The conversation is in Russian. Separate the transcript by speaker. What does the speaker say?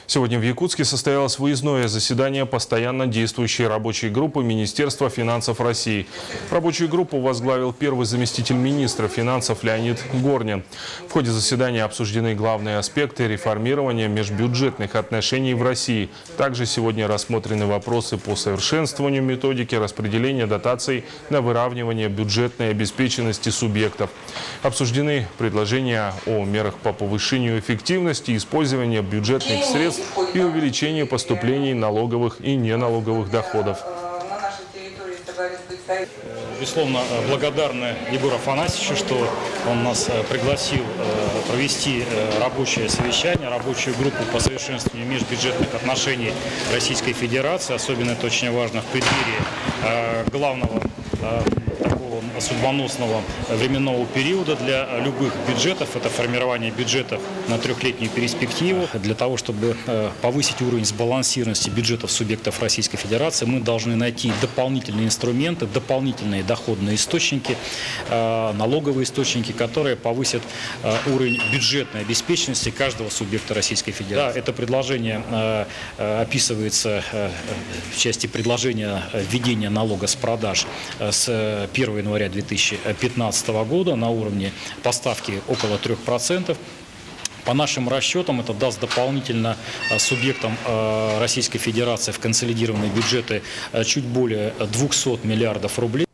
Speaker 1: Сегодня в Якутске состоялось выездное заседание постоянно действующей рабочей группы Министерства финансов России. Рабочую группу возглавил первый заместитель министра финансов Леонид Горнин. В ходе заседания обсуждены главные аспекты реформирования межбюджетных отношений в России. Также сегодня рассмотрены вопросы по совершенствованию методики распределения дотаций на выравнивание бюджетной обеспеченности субъектов. Обсуждены предложения о мерах по повышению эффективности использования бюджетных средств и увеличению поступлений налоговых и неналоговых доходов.
Speaker 2: Безусловно, благодарны Егору Афанасьевичу, что он нас пригласил провести рабочее совещание, рабочую группу по совершенствованию межбюджетных отношений Российской Федерации. Особенно это очень важно в преддверии главного такого судьбоносного временного периода для любых бюджетов. Это формирование бюджетов на трехлетнюю перспективу. Для того, чтобы повысить уровень сбалансированности бюджетов субъектов Российской Федерации, мы должны найти дополнительные инструменты, дополнительные доходные источники, налоговые источники, которые повысят уровень бюджетной обеспеченности каждого субъекта Российской Федерации. Да, это предложение описывается в части предложения введения налога с продаж с 1 января 2015 года на уровне поставки около 3%. По нашим расчетам, это даст дополнительно субъектам Российской Федерации в консолидированные бюджеты чуть более 200 миллиардов рублей.